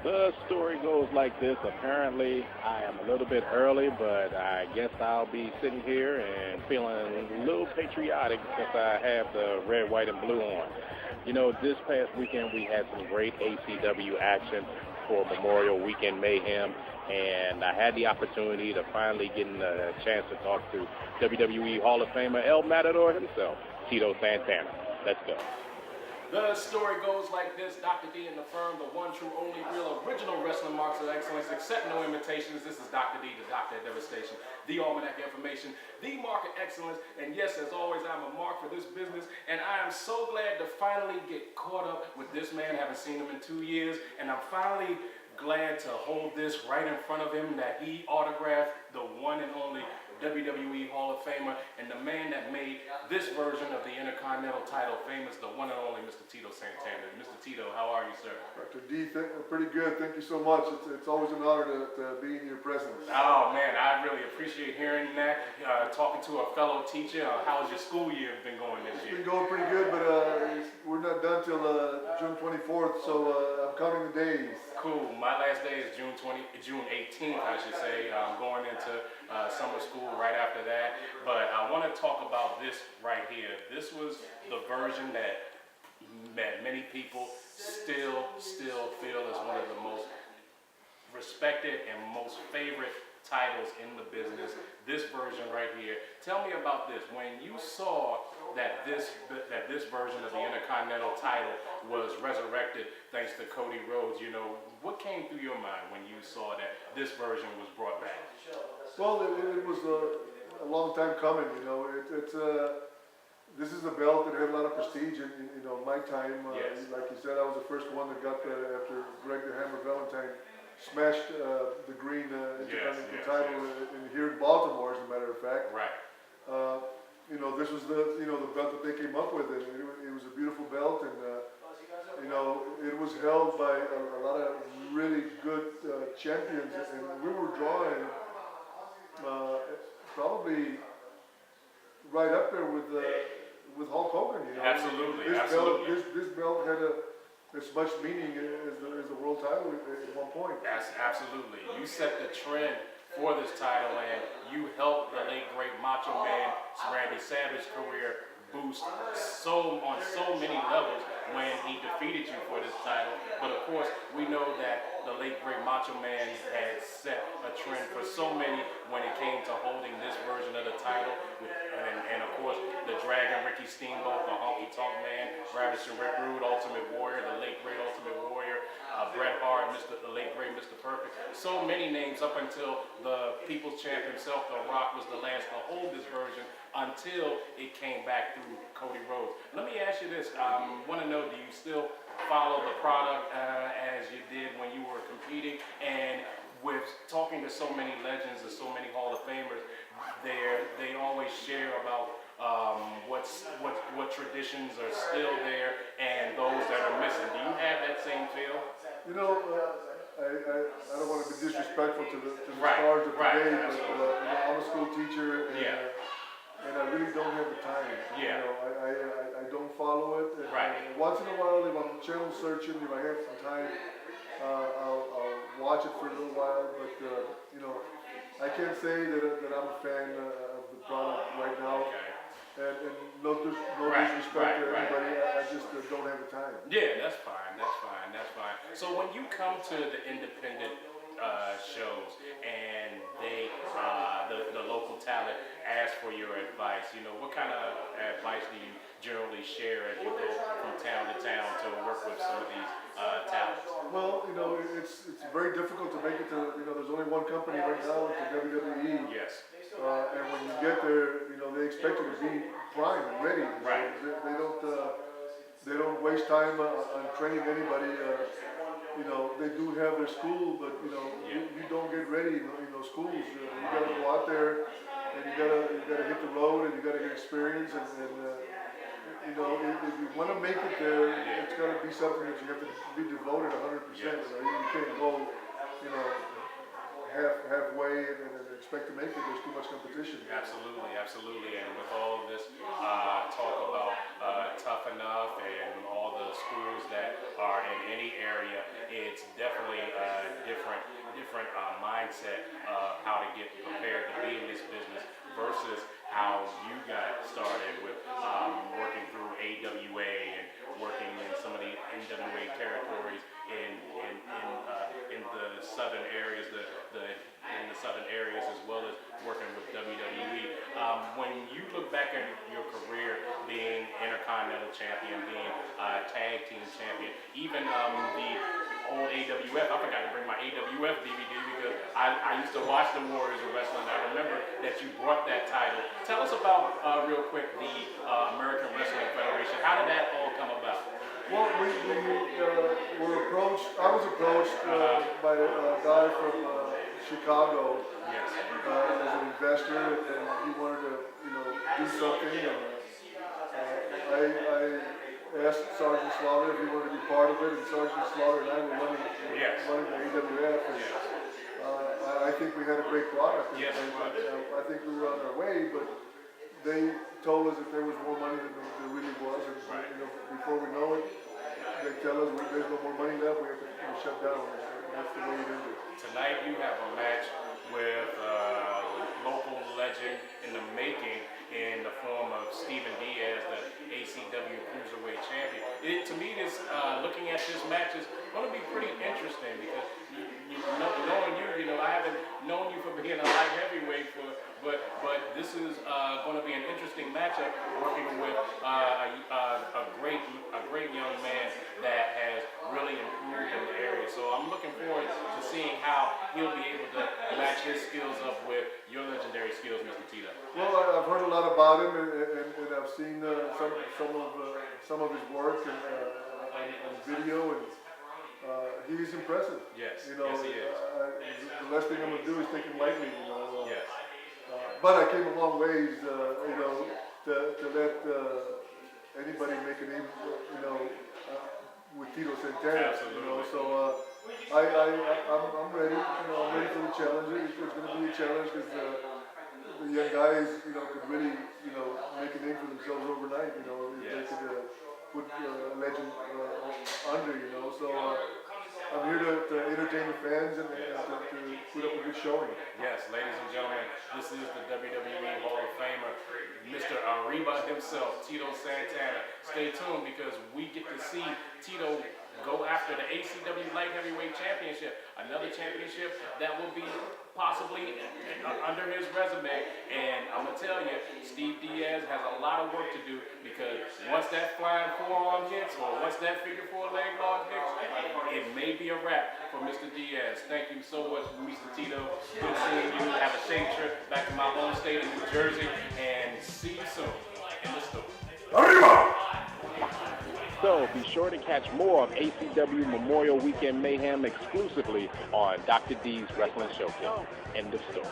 The story goes like this. Apparently, I am a little bit early, but I guess I'll be sitting here and feeling a little patriotic since I have the red, white, and blue on. You know, this past weekend we had some great ACW action for Memorial Weekend Mayhem, and I had the opportunity to finally get a chance to talk to WWE Hall of Famer El Matador himself, Tito Santana. Let's go. The story goes like this. Dr. D and the firm, the one true, only real, original wrestling marks of excellence, accept no imitations. This is Dr. D, the Doctor of Devastation, the Almanac Information, the Mark of Excellence. And yes, as always, I'm a mark for this business. And I am so glad to finally get caught up with this man. I haven't seen him in 2 years. And I'm finally glad to hold this right in front of him, that he autographed the one and only WWE Hall of Famer, and the man that made this version of the Intercontinental title famous, the one and only Mr. Tito Santana. Mr. Tito, how are you, sir? Dr. D, pretty good. Thank you so much. It's always an honor to be in your presence. Oh, man, I really appreciate hearing that. Talking to a fellow teacher, how's your school year been going this year? It's been going pretty good, but we're not done till June 24th, so I'm counting the days. Cool. My last day is June 18th, I should say. I'm going into summer school right after that. But I want to talk about this right here. This was the version that many people still feel is one of the most respected and most favorite titles in the business. This version right here. Tell me about this. When you saw that this version of the Intercontinental title was resurrected thanks to Cody Rhodes, you know, what came through your mind when you saw that this version was brought back? Well, it was a long time coming, you know. This is a belt that had a lot of prestige in my time. Yes. Like you said, I was the first one that got that after Greg the Hammer Valentine smashed the green Intercontinental title here in Baltimore, as a matter of fact. Right. This was the belt that they came up with, and it was a beautiful belt, and it was held by a lot of really good champions, and we were drawing probably right up there with Hulk Hogan. You know? Absolutely, This belt had as much meaning as the world title at one point. Absolutely. You set the trend for this title, and you helped the late great Macho Man Randy Savage's career boost on so many levels when he defeated you for this title. But of course, we know that the late great Macho Man had set a trend for so many when it came to holding this version of the title. And of course, the Dragon, Ricky Steamboat, the Honky Tonk Man, Ravishing Rick Rude, Ultimate Warrior, the late great Ultimate Warrior, Bret Hart, the late great Mr. Perfect. So many names up until the People's Champ himself, The Rock, was the last to hold this version until it came back through Cody Rhodes. Let me ask you this. I want to know, do you still follow the product as you did when you were competing? And with talking to so many legends and so many Hall of Famers, they always share about what traditions are still there and those that are missing. Do you have that same feel? You know, I don't want to be disrespectful to the Right, stars of right, today, but absolutely. I'm a school teacher, and I really don't have the time. Yeah. You know, I don't follow it. Right. Once in a while, if I'm channel searching, if I have some time, I'll watch it for a little while. But I can't say that I'm a fan of the product right now. Okay. And no disrespect to anybody. I just don't have the time. Yeah, that's fine. So when you come to the independent shows and the local talent ask for your advice, you know, what kind of advice do you generally share as you go from town to town to work with some of these talents? Well, you know, it's very difficult to make it to, there's only one company right now, it's the WWE. Yes. And when you get there, they expect you to be prime and ready. Right. They don't waste time on training anybody. They do have their school, but you don't get ready in those schools. You gotta go out there, and you gotta hit the road, and you gotta get experience. And if you want to make it there, it's gotta be something that you have to be devoted 100%. Yes. You can't go, halfway and expect to make it. There's too much competition. Absolutely. And with all of this talk about Tough Enough and all the schools that are in any area, it's definitely different mindset of how to get prepared to be in this business versus how you got started with working through AWA and working in some of the NWA territories in the southern areas, in the southern areas, as well as working with WWE. When you look back at your career, being Intercontinental Champion, being Tag Team Champion, even the old AWF, I forgot to bring my AWF DVD because I used to watch the Warriors of Wrestling. I remember that you brought that title. Tell us about, real quick, the American Wrestling Federation. How did that all come about? Well, we were approached, I was approached by a guy from Chicago Yes. as an investor, and he wanted to, do something. And I asked Sergeant Slaughter if he wanted to be part of it, and Sergeant Slaughter and I were running the AWF. And, I think we had a great product. And, Yes, I think we were on our way, but they told us that there was more money than there really was. And, before we know it, they tell us there's no more money left, we have to shut down. And that's the way it ended. Tonight you have a match with local legend in the making in the form of Steven Diaz, the ACW Cruiserweight Champion. To me, looking at this match is going to be pretty interesting because knowing you, I haven't known you for being a light heavyweight, but this is going to be an interesting matchup working with a great young man that has really improved in the area. So I'm looking forward to seeing how he'll be able to match his skills up with your legendary skills, Mr. Tito. Well, I've heard a lot about him, and I've seen some of his work on video, and he's impressive. Yes, yes, he is. The last thing I'm going to do is take him lightly. Yes. But I came a long ways, to let anybody make a name, with TITO Santana. Absolutely. So I'm ready. I'm ready for the challenge. It's going to be a challenge because the young guys, could really, make a name for themselves overnight. If they could put a legend under. So I'm here to entertain the fans and to put up a good showing. Yes, ladies and gentlemen, this is the WWE Hall of Famer, Mr. Arriba himself, Tito Santana. Stay tuned because we get to see Tito go after the ACW Light Heavyweight Championship, another championship that will be possibly under his resume. And I'm going to tell you, Steve Diaz has a lot of work to do because once that flying forearm hits or once that figure four leg lock hits, it may be a wrap for Mr. Diaz. Thank you so much, Mr. Tito. Good seeing you. Have a safe trip back to my home state of New Jersey, and see you soon in the store. Arriba! So be sure to catch more of ACW Memorial Weekend Mayhem exclusively on Dr. D's Wrestling Showcase. End of story.